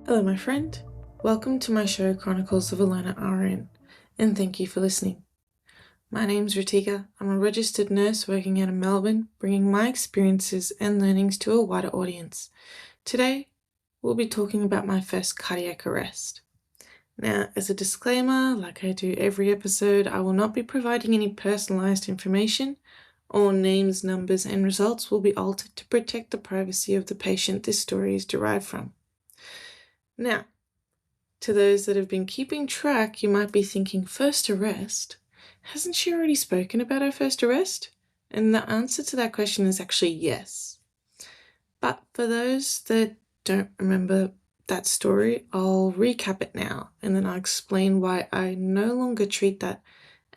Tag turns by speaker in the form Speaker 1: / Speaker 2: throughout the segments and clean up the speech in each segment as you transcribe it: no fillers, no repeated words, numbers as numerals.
Speaker 1: Hello, my friend. Welcome to my show, Chronicles of a Learner RN, and thank you for listening. My name's Ritika. I'm a registered nurse working out of Melbourne, bringing my experiences and learnings to a wider audience. Today, we'll be talking about my first cardiac arrest. Now, as a disclaimer, like I do every episode, I will not be providing any personalized information. All names, numbers, and results will be altered to protect the privacy of the patient this story is derived from. Now, to those that have been keeping track, you might be thinking, first arrest? Hasn't she already spoken about her first arrest? And the answer to that question is actually yes. But for those that don't remember that story, I'll recap it now, and then I'll explain why I no longer treat that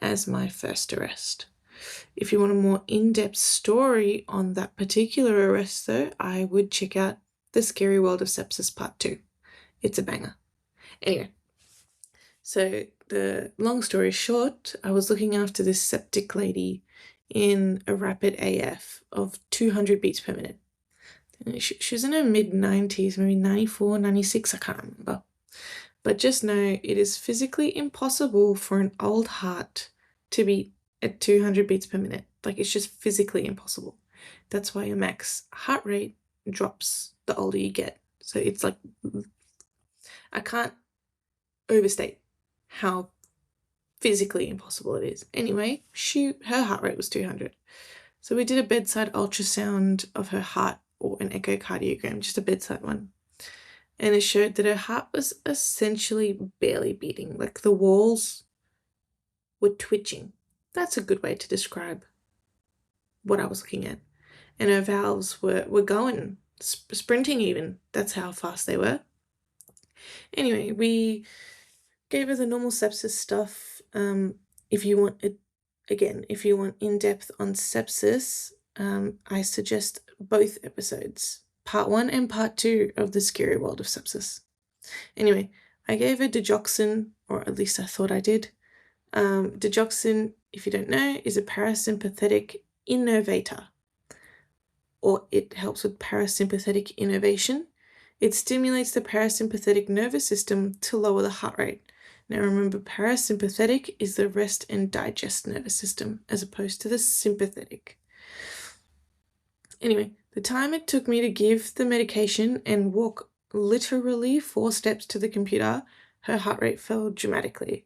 Speaker 1: as my first arrest. If you want a more in-depth story on that particular arrest, though, I would check out The Scary World of Sepsis Part 2. It's a banger. Anyway, so the long story short, I was looking after this septic lady in a rapid AF of 200 beats per minute. She was in her mid-90s, maybe 94, 96, I can't remember. But just know it is physically impossible for an old heart to beat at 200 beats per minute. Like, it's just physically impossible. That's why your max heart rate drops the older you get. So it's like, I can't overstate how physically impossible it is. Anyway, her heart rate was 200. So we did a bedside ultrasound of her heart, or an echocardiogram, just a bedside one. And it showed that her heart was essentially barely beating. Like, the walls were twitching. That's a good way to describe what I was looking at. And her valves were going, sprinting even. That's how fast they were. Anyway, we gave her the normal sepsis stuff. If you want in-depth on sepsis, I suggest both episodes, part 1 and part 2 of The Scary World of Sepsis. Anyway, I gave her digoxin, or at least I thought I did. Digoxin, if you don't know, is a parasympathetic innervator, or it helps with parasympathetic innervation. It stimulates the parasympathetic nervous system to lower the heart rate. Now remember, parasympathetic is the rest and digest nervous system, as opposed to the sympathetic. Anyway, the time it took me to give the medication and walk literally 4 steps to the computer, her heart rate fell dramatically.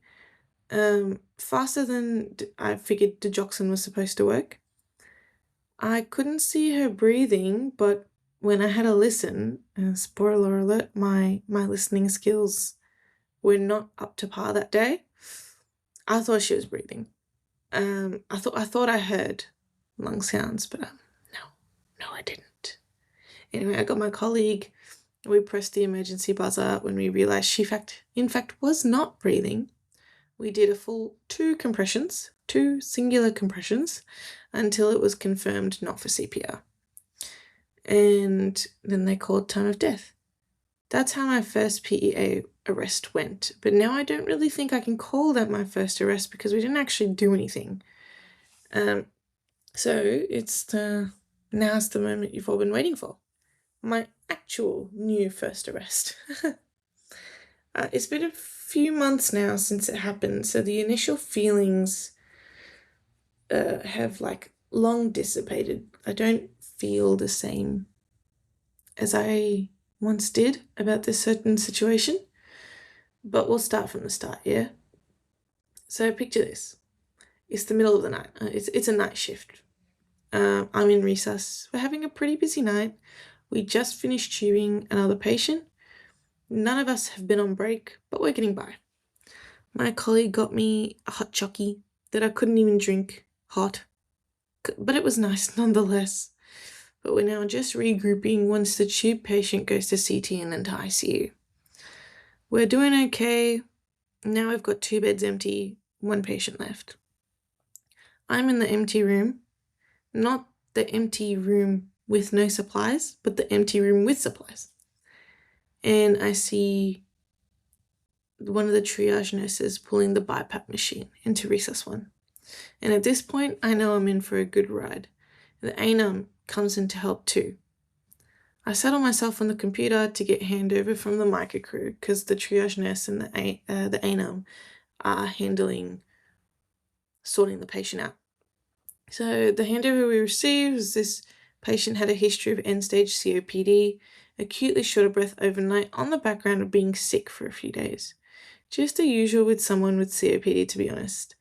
Speaker 1: Faster than I figured digoxin was supposed to work. I couldn't see her breathing, but when I had a listen, spoiler alert, my listening skills were not up to par that day. I thought she was breathing. I thought I heard lung sounds, but no, I didn't. Anyway, I got my colleague. We pressed the emergency buzzer when we realized she, in fact, was not breathing. We did a full 2 singular compressions, until it was confirmed not for CPR. And then they called time of death. That's how my first PEA arrest went. But now I don't really think I can call that my first arrest, because we didn't actually do anything. So now's the moment you've all been waiting for. My actual new first arrest. It's been a few months now since it happened, so the initial feelings have long dissipated. I don't feel the same as I once did about this certain situation, but we'll start from the start, yeah? So picture this. It's the middle of the night. It's a night shift. I'm in resus. We're having a pretty busy night. We just finished tubing another patient. None of us have been on break, but we're getting by. My colleague got me a hot chockey that I couldn't even drink hot, but it was nice nonetheless. But we're now just regrouping once the tube patient goes to CT and then to ICU. We're doing okay. Now we've got 2 beds empty, 1 patient left. I'm in the empty room, not the empty room with no supplies, but the empty room with supplies. And I see one of the triage nurses pulling the BiPAP machine into resus 1. And at this point, I know I'm in for a good ride. The ANUM comes in to help too. I settled myself on the computer to get handover from the MICA crew because the triage nurse and the ANM are handling sorting the patient out. So the handover we received was this patient had a history of end-stage COPD, acutely short of breath overnight on the background of being sick for a few days. Just the usual with someone with COPD, to be honest.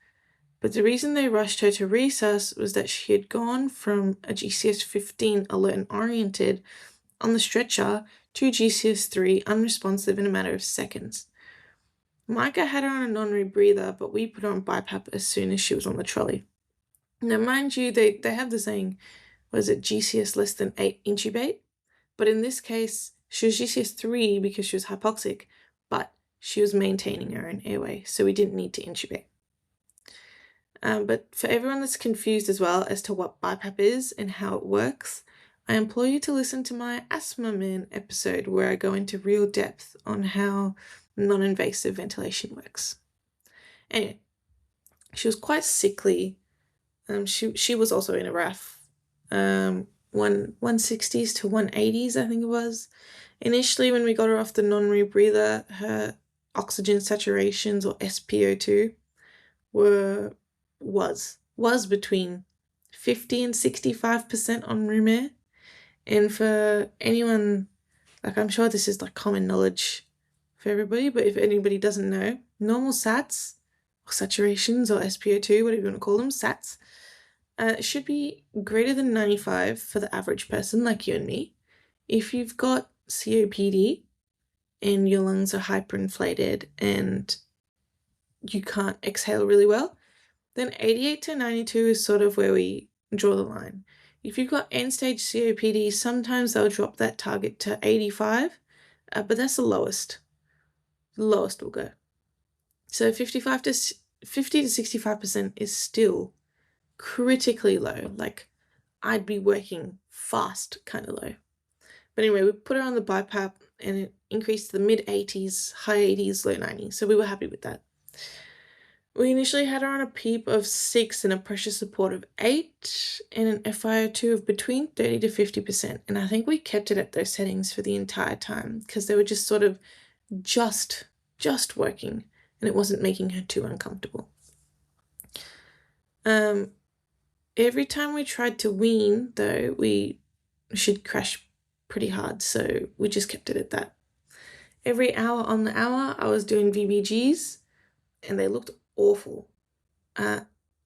Speaker 1: But the reason they rushed her to resus was that she had gone from a GCS 15 alert and oriented on the stretcher to GCS 3 unresponsive in a matter of seconds. Micah had her on a non-rebreather, but we put her on BiPAP as soon as she was on the trolley. Now, mind you, they have the saying, was it GCS less than 8 intubate? But in this case, she was GCS 3 because she was hypoxic, but she was maintaining her own airway, so we didn't need to intubate. But for everyone that's confused as well as to what BiPAP is and how it works, I implore you to listen to my Asthma Man episode where I go into real depth on how non-invasive ventilation works. Anyway, she was quite sickly. She was also in a RAF, 160s to 180s, I think it was. Initially, when we got her off the non-rebreather, her oxygen saturations, or SpO2, was between 50 and 65% on room air. And for anyone, I'm sure this is common knowledge for everybody, but if anybody doesn't know, normal SATs, or saturations, or SpO2, whatever you want to call them, SATs, should be greater than 95 for the average person like you and me. If you've got COPD and your lungs are hyperinflated and you can't exhale really well, then 88 to 92 is sort of where we draw the line. If you've got end-stage COPD, sometimes they'll drop that target to 85, but that's the lowest. The lowest will go. So 50 to 65% is still critically low. I'd be working fast kind of low. But anyway, we put her on the BiPAP and it increased to the mid-80s, high 80s, low 90s. So we were happy with that. We initially had her on a PEEP of 6 and a pressure support of 8 and an FiO2 of between 30 to 50%. And I think we kept it at those settings for the entire time because they were just sort of just working and it wasn't making her too uncomfortable. Every time we tried to wean, though, she'd crash pretty hard, so we just kept it at that. Every hour on the hour, I was doing VBGs, and they looked awful.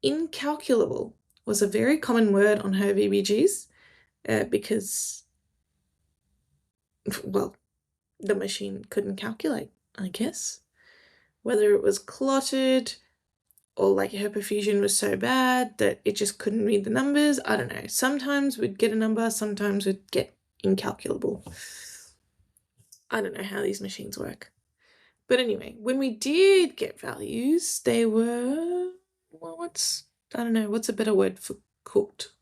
Speaker 1: Incalculable was a very common word on her VBGs because, well, the machine couldn't calculate, I guess. Whether it was clotted or her perfusion was so bad that it just couldn't read the numbers, I don't know. Sometimes we'd get a number, sometimes we'd get incalculable. I don't know how these machines work. But anyway, when we did get values, they were, what's a better word for cooked?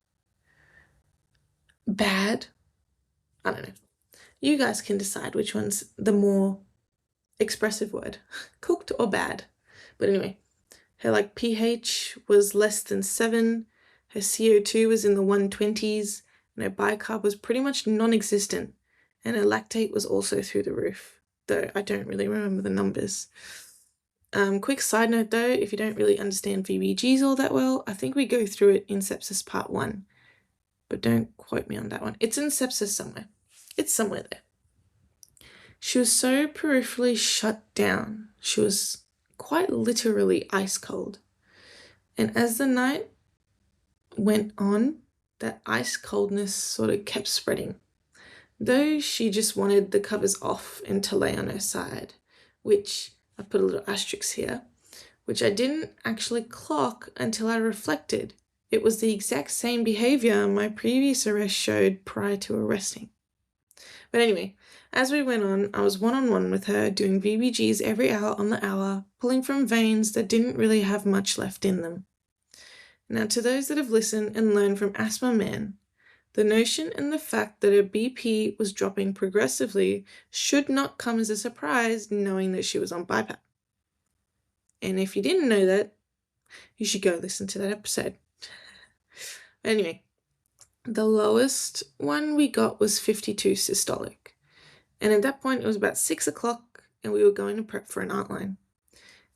Speaker 1: Bad? I don't know. You guys can decide which one's the more expressive word, cooked or bad. But anyway, her pH was less than 7, her CO2 was in the 120s, and her bicarb was pretty much non-existent, and her lactate was also through the roof, though I don't really remember the numbers. Quick side note though, if you don't really understand VBGs all that well, I think we go through it in Sepsis Part 1, but don't quote me on that one. It's in Sepsis somewhere. It's somewhere there. She was so peripherally shut down. She was quite literally ice cold. And as the night went on, that ice coldness sort of kept spreading. Though she just wanted the covers off and to lay on her side, which I put a little asterisk here, which I didn't actually clock until I reflected. It was the exact same behavior my previous arrest showed prior to arresting. But anyway, as we went on, I was one-on-one with her, doing VBGs every hour on the hour, pulling from veins that didn't really have much left in them. Now, to those that have listened and learned from Asthma Man, the notion and the fact that her BP was dropping progressively should not come as a surprise knowing that she was on BiPAP. And if you didn't know that, you should go listen to that episode. Anyway, The lowest one we got was 52 systolic. And at that point, it was about 6 o'clock and we were going to prep for an outline.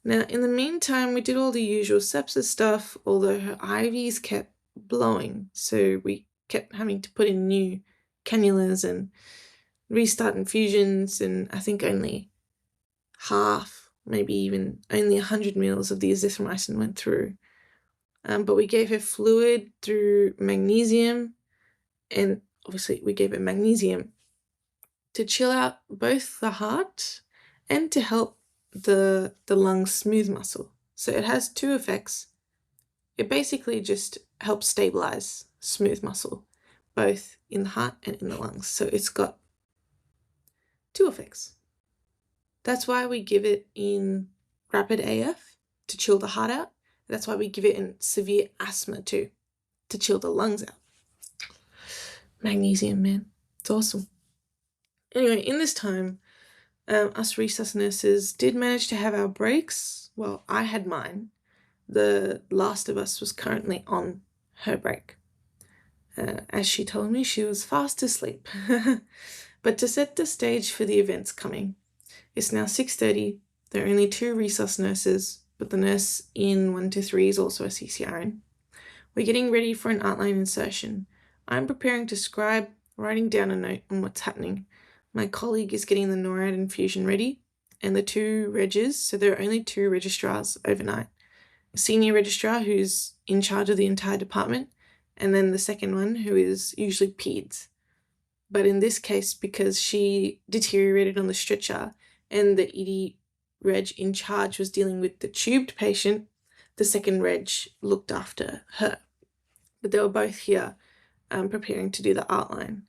Speaker 1: Now, in the meantime, we did all the usual sepsis stuff, although her IVs kept blowing. So we kept having to put in new cannulas and restart infusions, and I think only half, maybe even only 100 mils of the azithromycin went through. But we gave her fluid through magnesium, and obviously we gave her magnesium to chill out both the heart and to help the lung smooth muscle. So it has two effects. It basically just helps stabilize smooth muscle, both in the heart and in the lungs. So it's got two effects. That's why we give it in rapid AF to chill the heart out. That's why we give it in severe asthma too, to chill the lungs out. Magnesium, man, it's awesome. Anyway, in this time, us resus nurses did manage to have our breaks. Well, I had mine. The last of us was currently on her break. As she told me, she was fast asleep. But to set the stage for the events coming, it's now 6:30. There are only 2 resus nurses, but the nurse in 1 to 3 is also a CCRN. We're getting ready for an outline insertion. I'm preparing to scribe, writing down a note on what's happening. My colleague is getting the NORAD infusion ready, and the 2 regs, so there are only 2 registrars overnight. A senior registrar who's in charge of the entire department, and then the second one who is usually peds. But in this case, because she deteriorated on the stretcher and the ED reg in charge was dealing with the tubed patient, the second reg looked after her. But they were both here preparing to do the outline.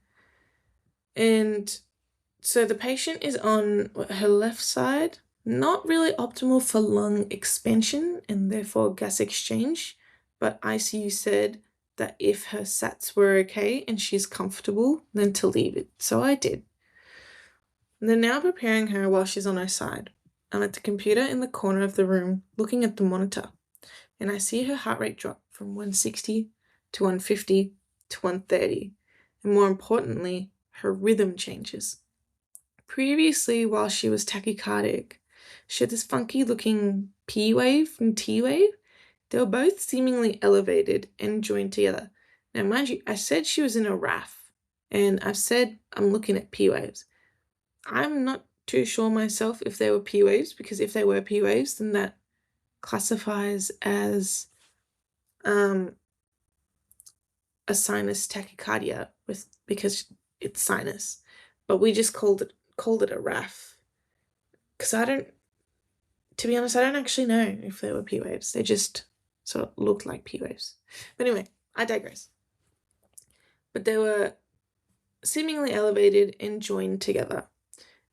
Speaker 1: And so the patient is on her left side, not really optimal for lung expansion and therefore gas exchange, but ICU said that if her SATs were okay and she's comfortable, then to leave it. So I did. They're now preparing her while she's on her side. I'm at the computer in the corner of the room looking at the monitor, and I see her heart rate drop from 160 to 150 to 130, and more importantly, her rhythm changes. Previously, while she was tachycardic, she had this funky looking P wave and T wave. They were both seemingly elevated and joined together. Now, mind you, I said she was in a RAF, and I've said I'm looking at P waves. I'm not too sure myself if they were P waves, because if they were P waves, then that classifies as a sinus tachycardia because it's sinus. But we just called it a RAF, because to be honest, I don't actually know if they were P waves. They just sort of looked like P waves. But anyway, I digress. But they were seemingly elevated and joined together.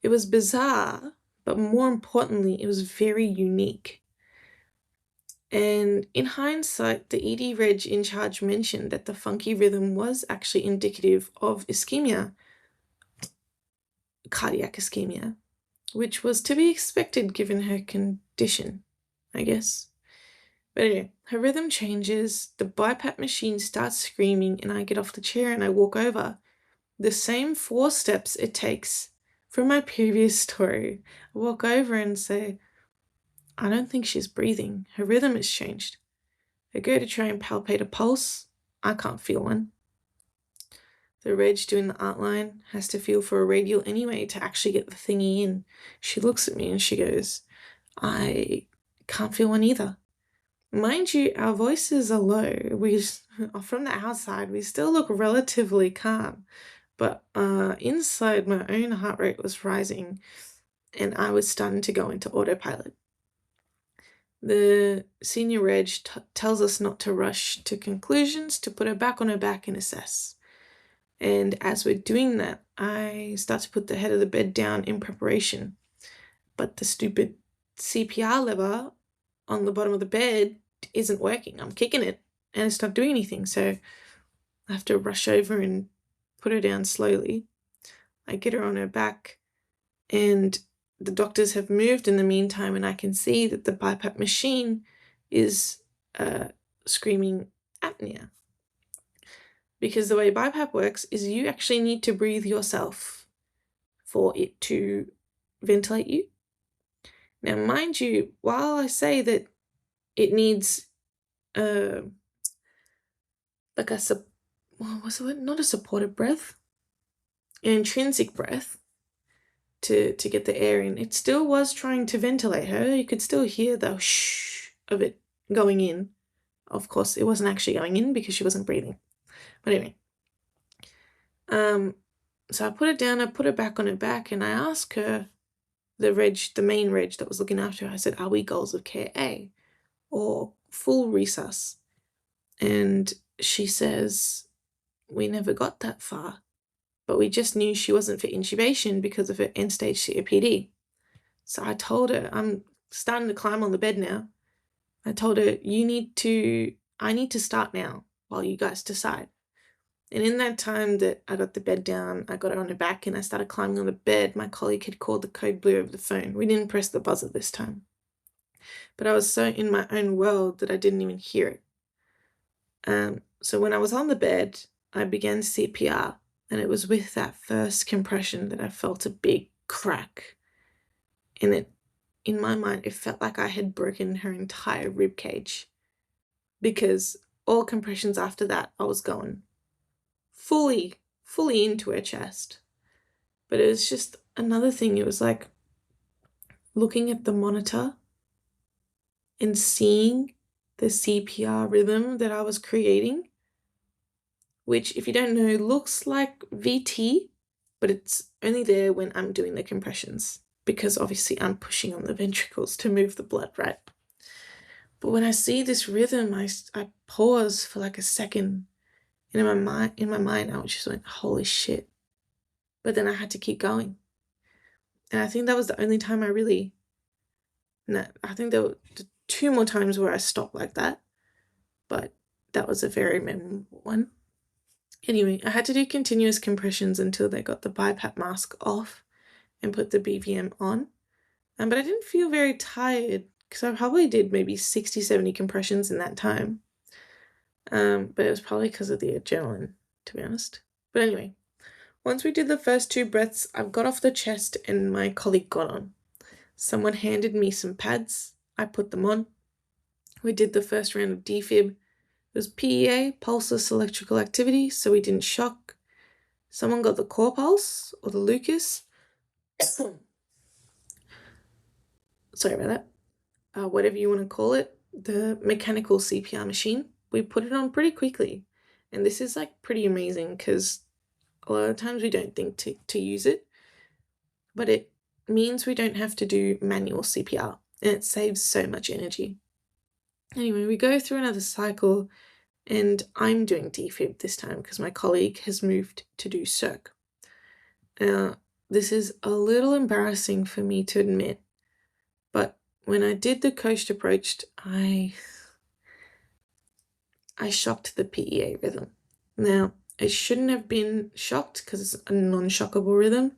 Speaker 1: It was bizarre, but more importantly, it was very unique. And in hindsight, the ED reg in charge mentioned that the funky rhythm was actually indicative of ischemia, cardiac ischemia, which was to be expected given her condition, I guess. But anyway, her rhythm changes, the BiPAP machine starts screaming, and I get off the chair and I walk over. The same 4 steps it takes from my previous story. I walk over and say, I don't think she's breathing. Her rhythm has changed. I go to try and palpate a pulse. I can't feel one. The reg doing the outline has to feel for a radial anyway to actually get the thingy in. She looks at me and she goes, I can't feel one either. Mind you, our voices are low. From the outside, we still look relatively calm. But inside, my own heart rate was rising and I was starting to go into autopilot. The senior reg tells us not to rush to conclusions, to put her back on her back and assess. And as we're doing that, I start to put the head of the bed down in preparation. But the stupid CPR lever on the bottom of the bed isn't working. I'm kicking it and it's not doing anything. So I have to rush over and put her down slowly. I get her on her back and the doctors have moved in the meantime, and I can see that the BiPAP machine is screaming apnea. because the way BiPAP works is you actually need to breathe yourself for it to ventilate you. Now, mind you, while I say that it needs like a what's the word? Not a supportive breath, an intrinsic breath to get the air in. It still was trying to ventilate her. You could still hear the shh of it going in. Of course, it wasn't actually going in because she wasn't breathing. But anyway, so I put it down. I put it back on her back, and I asked her, the main reg that was looking after her. I said, "Are we goals of care A or full resus?" And she says, "We never got that far, but we just knew she wasn't for intubation because of her end-stage COPD." So I told her, I'm starting to climb on the bed now. I told her, I need to start now while you guys decide. And in that time that I got the bed down, I got her on her back and I started climbing on the bed, my colleague had called the code blue over the phone. We didn't press the buzzer this time. But I was so in my own world that I didn't even hear it. So when I was on the bed, I began CPR, and it was with that first compression that I felt a big crack. And in my mind, it felt like I had broken her entire rib cage, because all compressions after that, I was going fully into her chest. But it was just another thing. It was like looking at the monitor and seeing the CPR rhythm that I was creating, which, if you don't know, looks like VT, but it's only there when I'm doing the compressions, because obviously I'm pushing on the ventricles to move the blood, right? But when I see this rhythm, I pause for like a second, and in my mind, I just went, holy shit. But then I had to keep going. And I think that was the only time I think there were 2 more times where I stopped like that, but that was a very memorable one. Anyway, I had to do continuous compressions until they got the BiPAP mask off and put the BVM on. But I didn't feel very tired because I probably did maybe 60, 70 compressions in that time. But it was probably because of the adrenaline, to be honest. But anyway, once we did the first 2 breaths, I got off the chest and my colleague got on. Someone handed me some pads. I put them on. We did the first round of defib. It was PEA, pulseless electrical activity, so we didn't shock. Someone got the core pulse, or the Lucas. Sorry about that. Whatever you want to call it, the mechanical CPR machine. We put it on pretty quickly. And this is like pretty amazing because a lot of times we don't think to use it. But it means we don't have to do manual CPR, and it saves so much energy. Anyway, we go through another cycle, and I'm doing defib this time because my colleague has moved to do circ. Now, this is a little embarrassing for me to admit, but when I did the coast approach, I shocked the PEA rhythm. Now, it shouldn't have been shocked because it's a non-shockable rhythm,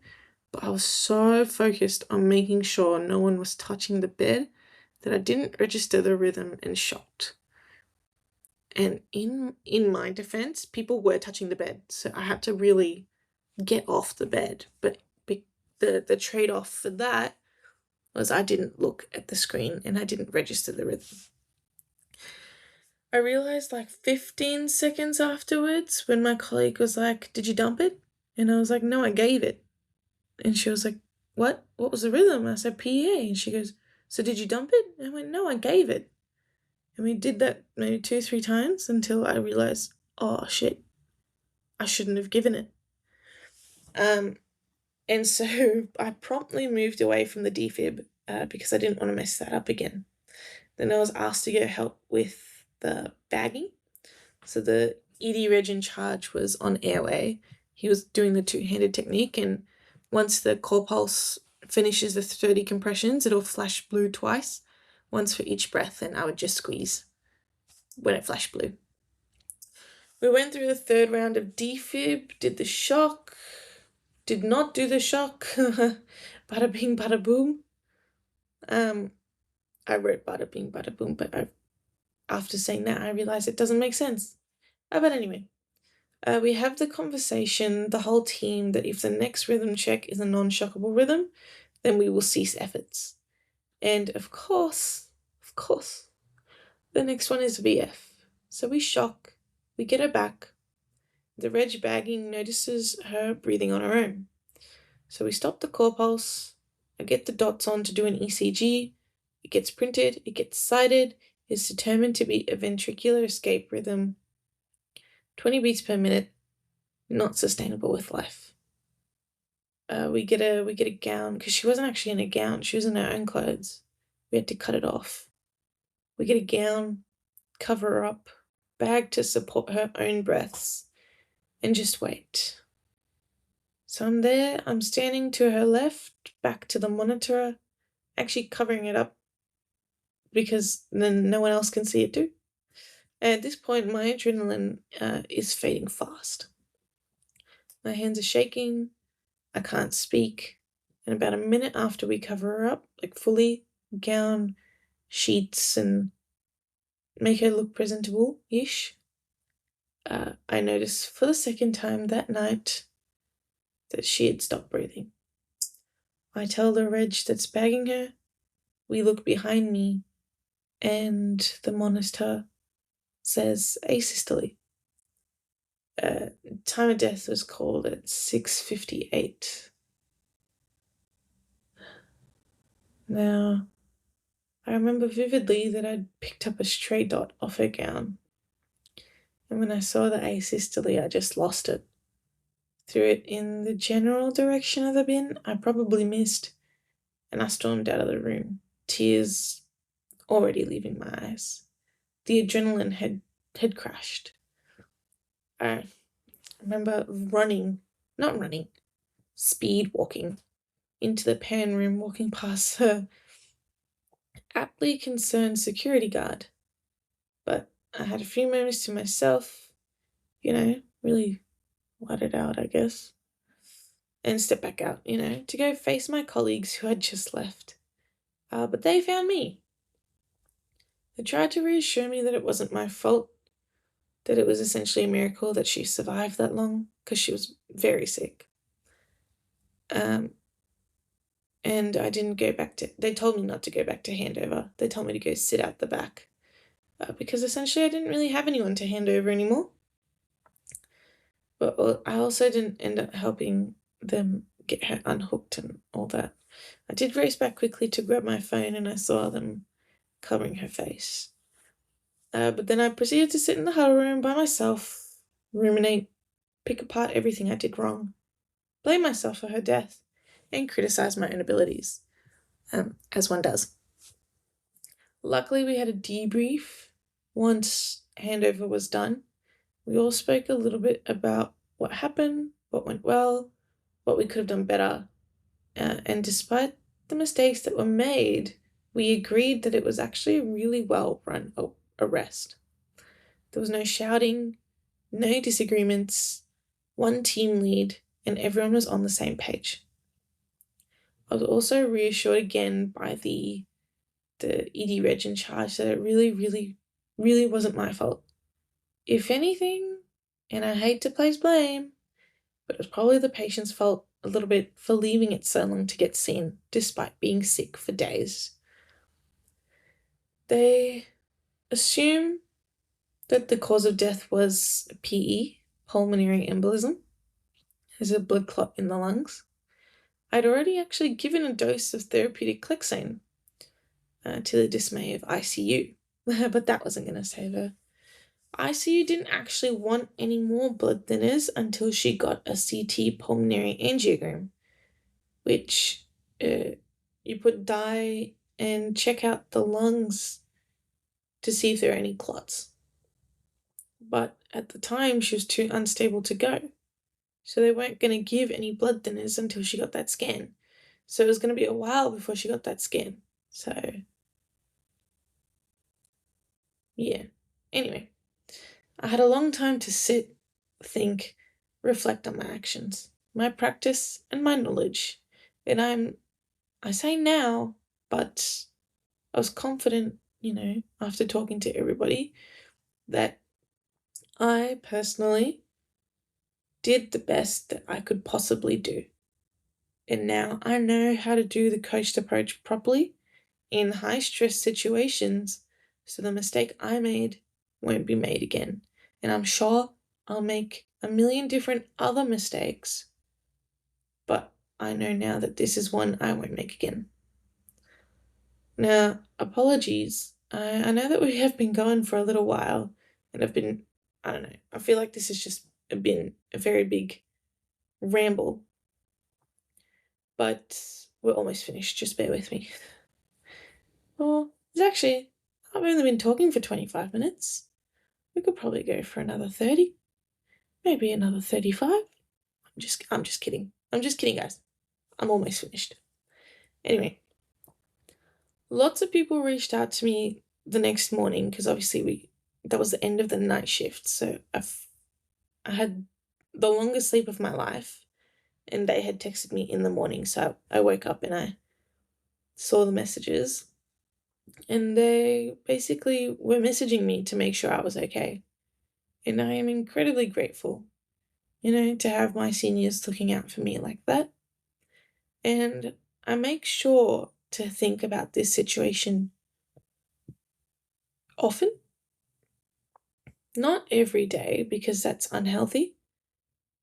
Speaker 1: but I was so focused on making sure no one was touching the bed that I didn't register the rhythm and shocked. And in my defense, people were touching the bed, so I had to really get off the bed. But the trade-off for that was I didn't look at the screen and I didn't register the rhythm. I realized like 15 seconds afterwards when my colleague was like, "Did you dump it?" And I was like, "No, I gave it." And she was like, "What? What was the rhythm?" I said, "PEA." And she goes, "So did you dump it?" And I went, "No, I gave it." And we did that maybe 2-3 times until I realized, oh shit, I shouldn't have given it. And so I promptly moved away from the defib because I didn't want to mess that up again. Then I was asked to go help with the bagging. So the ED reg in charge was on airway. He was doing the 2-handed technique, and once the core pulse finishes the 30 compressions, it'll flash blue twice, once for each breath, and I would just squeeze when it flashed blue. We went through the 3rd round of defib, did the shock, did not do the shock, bada bing, bada boom. I wrote bada bing, bada boom, but after saying that, I realized it doesn't make sense. But anyway, We have the conversation, the whole team, that if the next rhythm check is a non-shockable rhythm, then we will cease efforts. And of course, the next one is VF. So we shock, we get her back. The reg bagging notices her breathing on her own. So we stop the core pulse, I get the dots on to do an ECG, it gets printed, it gets cited, it's determined to be a ventricular escape rhythm, 20 beats per minute, not sustainable with life. We get a gown, because she wasn't actually in a gown, she was in her own clothes. We had to cut it off. We get a gown, cover her up, bag to support her own breaths, and just wait. So I'm there, I'm standing to her left, back to the monitor, actually covering it up because then no one else can see it too. And at this point, my adrenaline is fading fast. My hands are shaking, I can't speak, and about a minute after we cover her up, like fully, gown, sheets, and make her look presentable-ish, I notice for the second time that night that she had stopped breathing. I tell the reg that's bagging her, we look behind me, and the monitor says asystole. Time of death was called at 6:58. Now, I remember vividly that I'd picked up a stray dot off her gown, and when I saw the asystole, I just lost it. Threw it in the general direction of the bin I probably missed, and I stormed out of the room, tears already leaving my eyes. The adrenaline had crashed. I remember speed walking into the pan room, walking past the aptly concerned security guard. But I had a few moments to myself, really let it out, I guess, and step back out, to go face my colleagues who had just left. But they found me. They tried to reassure me that it wasn't my fault, that it was essentially a miracle that she survived that long, because she was very sick. And I didn't go back they told me not to go back to handover. They told me to go sit out the back, because essentially I didn't really have anyone to hand over anymore. But I also didn't end up helping them get her unhooked and all that. I did race back quickly to grab my phone, and I saw them covering her face. But then I proceeded to sit in the huddle room by myself, ruminate, pick apart everything I did wrong, blame myself for her death, and criticize my own abilities, as one does. Luckily, we had a debrief once handover was done. We all spoke a little bit about what happened, what went well, what we could have done better, and despite the mistakes that were made, we agreed that it was actually a really well-run arrest. There was no shouting, no disagreements, one team lead, and everyone was on the same page. I was also reassured again by the ED reg in charge that it really, really, really wasn't my fault. If anything, and I hate to place blame, but it was probably the patient's fault a little bit for leaving it so long to get seen, despite being sick for days. They assume that the cause of death was PE, pulmonary embolism. There's a blood clot in the lungs. I'd already actually given a dose of therapeutic Clexane, to the dismay of ICU, but that wasn't going to save her. ICU didn't actually want any more blood thinners until she got a CT pulmonary angiogram, which you put dye and check out the lungs to see if there are any clots. But at the time, she was too unstable to go, so they weren't going to give any blood thinners until she got that scan. So it was going to be a while before she got that scan. So, yeah. Anyway, I had a long time to sit, think, reflect on my actions, my practice, and my knowledge. And I say now, but I was confident, after talking to everybody, that I personally did the best that I could possibly do. And now I know how to do the coached approach properly in high stress situations, so the mistake I made won't be made again. And I'm sure I'll make a million different other mistakes, but I know now that this is one I won't make again. Now, apologies. I know that we have been going for a little while, and I don't know, I feel like this has just been a very big ramble, but we're almost finished. Just bear with me. Well, I've only been talking for 25 minutes. We could probably go for another 30, maybe another 35. I'm just kidding. I'm just kidding, guys. I'm almost finished. Anyway, lots of people reached out to me the next morning because obviously that was the end of the night shift. So I had the longest sleep of my life, and they had texted me in the morning. So I woke up and I saw the messages, and they basically were messaging me to make sure I was okay. And I am incredibly grateful, to have my seniors looking out for me like that. And I make sure to think about this situation often. Not every day, because that's unhealthy,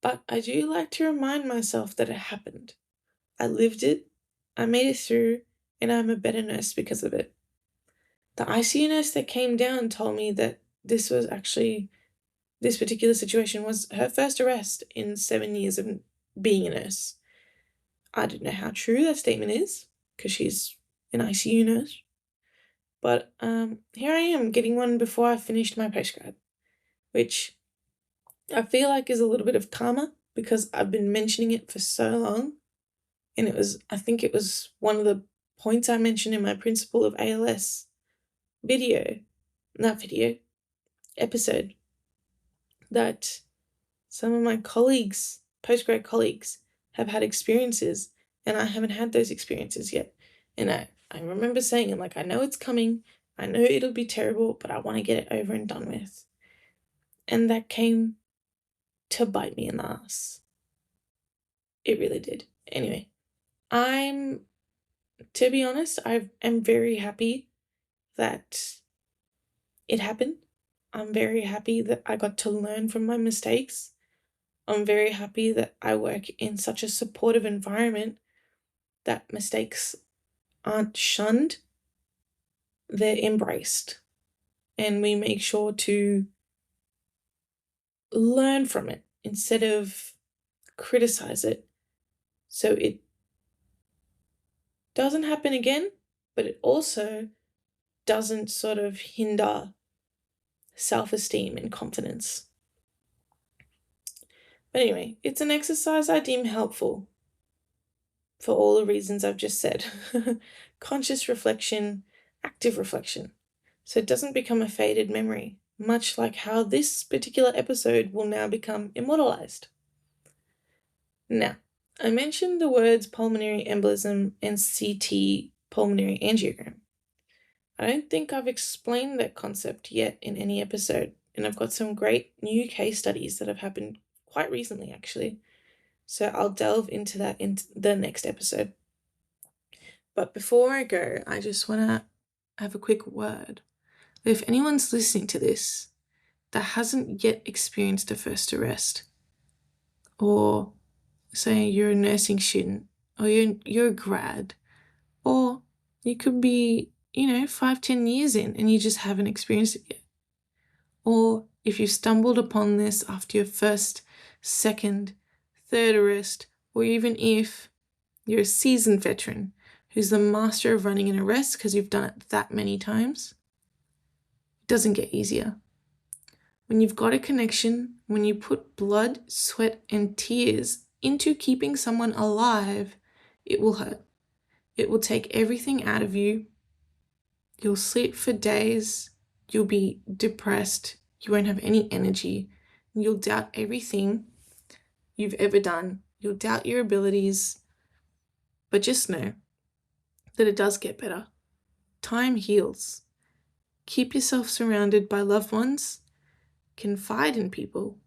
Speaker 1: but I do like to remind myself that it happened. I lived it, I made it through, and I'm a better nurse because of it. The ICU nurse that came down told me that this particular situation was her first arrest in 7 years of being a nurse. I don't know how true that statement is, because she's an ICU nurse. But here I am getting one before I finished my postgrad, which I feel like is a little bit of karma because I've been mentioning it for so long. And I think it was one of the points I mentioned in my Principle of ALS episode, that some of my colleagues, postgrad colleagues, have had experiences, and I haven't had those experiences yet. And I remember saying, I know it's coming, I know it'll be terrible, but I want to get it over and done with. And that came to bite me in the ass. It really did. Anyway, to be honest, I am very happy that it happened. I'm very happy that I got to learn from my mistakes. I'm very happy that I work in such a supportive environment that mistakes aren't shunned, they're embraced. And we make sure to learn from it instead of criticize it, so it doesn't happen again, but it also doesn't sort of hinder self-esteem and confidence. But anyway, it's an exercise I deem helpful for all the reasons I've just said. Conscious reflection, active reflection, so it doesn't become a faded memory, much like how this particular episode will now become immortalized. Now, I mentioned the words pulmonary embolism and CT pulmonary angiogram. I don't think I've explained that concept yet in any episode, and I've got some great new case studies that have happened quite recently, actually. So I'll delve into that in the next episode. But before I go, I just want to have a quick word. If anyone's listening to this that hasn't yet experienced a first arrest, or say you're a nursing student, or you're a grad, or you could be, 5-10 years in and you just haven't experienced it yet. Or if you stumbled upon this after your first, second, third arrest, or even if you're a seasoned veteran who's the master of running an arrest because you've done it that many times, it doesn't get easier. When you've got a connection, when you put blood, sweat, and tears into keeping someone alive, it will hurt. It will take everything out of you. You'll sleep for days. You'll be depressed. You won't have any energy. You'll doubt everything you've ever done. You'll doubt your abilities. But just know that it does get better. Time heals. Keep yourself surrounded by loved ones. Confide in people,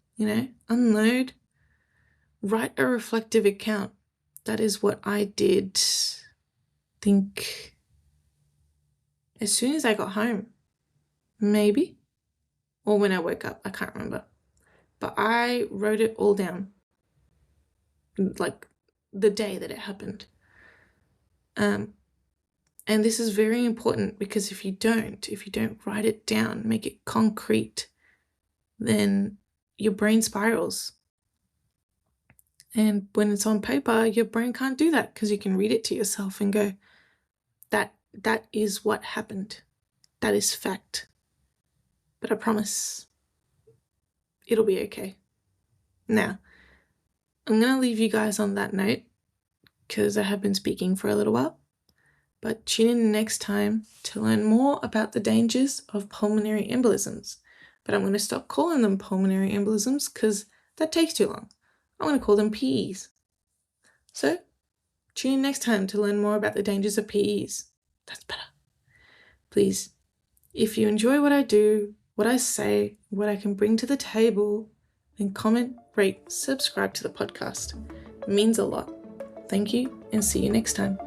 Speaker 1: unload. write a reflective account. That is what I did, think, as soon as I got home, maybe, or when I woke up, I can't remember. But I wrote it all down, like the day that it happened. And this is very important, because if you don't write it down, make it concrete, then your brain spirals. And when it's on paper, your brain can't do that, because you can read it to yourself and go, that is what happened. That is fact. But I promise it'll be okay. Now, I'm going to leave you guys on that note, because I have been speaking for a little while. But tune in next time to learn more about the dangers of pulmonary embolisms. But I'm going to stop calling them pulmonary embolisms, because that takes too long. I'm going to call them PEs. So, tune in next time to learn more about the dangers of PEs. That's better. Please, if you enjoy what I do, what I say, what I can bring to the table, then comment, rate, subscribe to the podcast. It means a lot. Thank you, and see you next time.